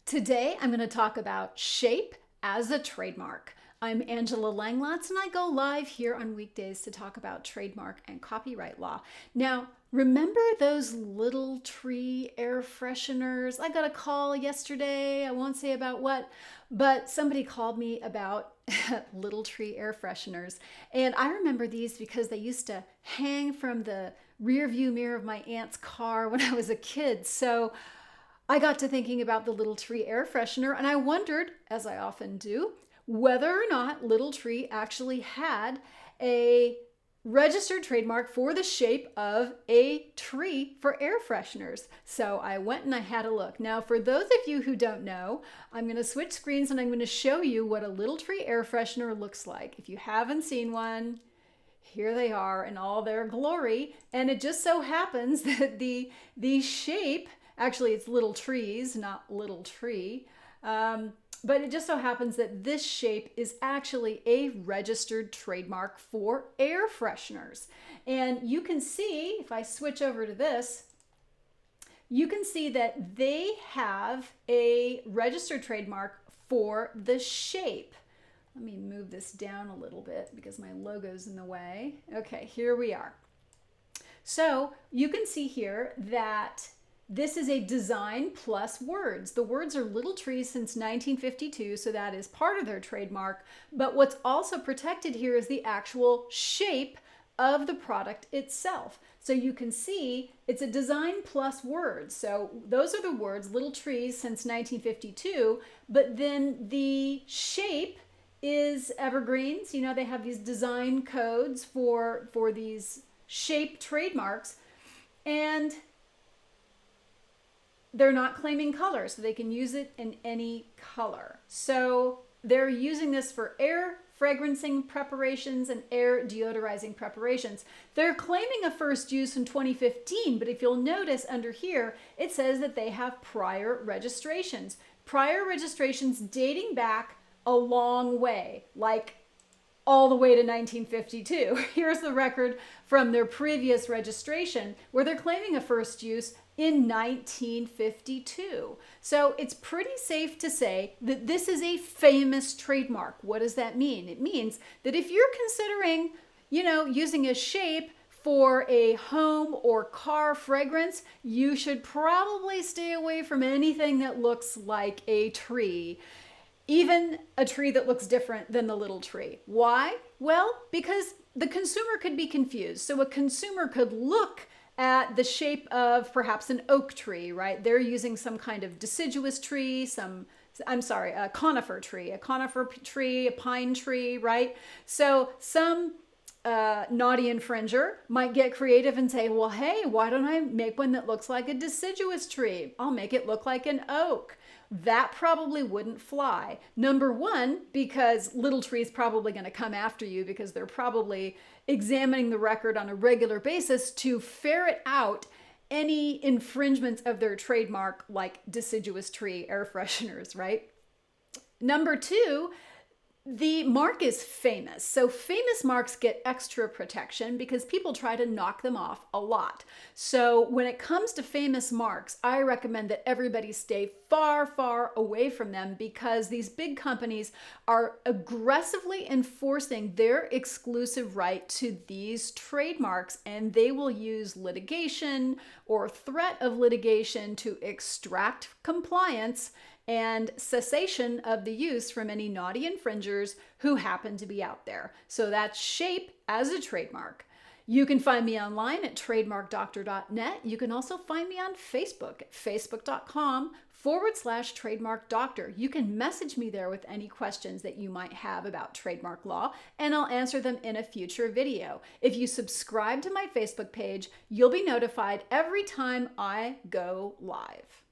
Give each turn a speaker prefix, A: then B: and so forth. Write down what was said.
A: Today, I'm going to talk about shape as a trademark. I'm Angela Langlatz, and I go live here on weekdays to talk about trademark and copyright law. Now, remember those little tree air fresheners? I got a call yesterday. I won't say about what, but somebody called me about little tree air fresheners. And I remember these because they used to hang from the rear view mirror of my aunt's car when I was a kid. So I got to thinking about the Little Tree air freshener, and I wondered, as I often do, whether or not Little Tree actually had a registered trademark for the shape of a tree for air fresheners. So I went and I had a look. Now, for those of you who don't know, I'm going to switch screens and I'm going to show you what a Little Tree air freshener looks like. If you haven't seen one, here they are in all their glory. And it just so happens that the shape, actually, it's little trees, not little tree. But it just so happens that this shape is actually a registered trademark for air fresheners. And you can see, if I switch over to this, you can see that they have a registered trademark for the shape. Let me move this down a little bit because my logo's in the way. Okay, here we are. So you can see here that this is a design plus words. The words are Little Trees since 1952, so that is part of their trademark. But what's also protected here is the actual shape of the product itself. So you can see it's a design plus words. So those are the words, Little Trees since 1952, but then the shape is evergreens. You know, they have these design codes for these shape trademarks, and they're not claiming color, so they can use it in any color. So they're using this for air fragrancing preparations and air deodorizing preparations. They're claiming a first use in 2015, but if you'll notice under here, it says that they have prior registrations. Prior registrations dating back a long way, like all the way to 1952. Here's the record from their previous registration where they're claiming a first use in 1952. So it's pretty safe to say that this is a famous trademark. What does that mean? It means that if you're considering, using a shape for a home or car fragrance, you should probably stay away from anything that looks like a tree. Even a tree that looks different than the little tree. Why? Well, because the consumer could be confused. So a consumer could look at the shape of perhaps an oak tree, right? They're using some kind of deciduous tree, a conifer tree, a pine tree, right? So some naughty infringer might get creative and say, well, hey, why don't I make one that looks like a deciduous tree? I'll make it look like an oak. That probably wouldn't fly. Number one, because Little Tree is probably going to come after you because they're probably examining the record on a regular basis to ferret out any infringements of their trademark, like deciduous tree air fresheners, right? Number two, the mark is famous. So famous marks get extra protection because people try to knock them off a lot. So when it comes to famous marks, I recommend that everybody stay far, far away from them because these big companies are aggressively enforcing their exclusive right to these trademarks, and they will use litigation or threat of litigation to extract compliance and cessation of the use from any naughty infringers who happen to be out there. So that's shape as a trademark. You can find me online at TrademarkDoctor.net. You can also find me on Facebook at facebook.com/TrademarkDoctor. You can message me there with any questions that you might have about trademark law, and I'll answer them in a future video. If you subscribe to my Facebook page, you'll be notified every time I go live.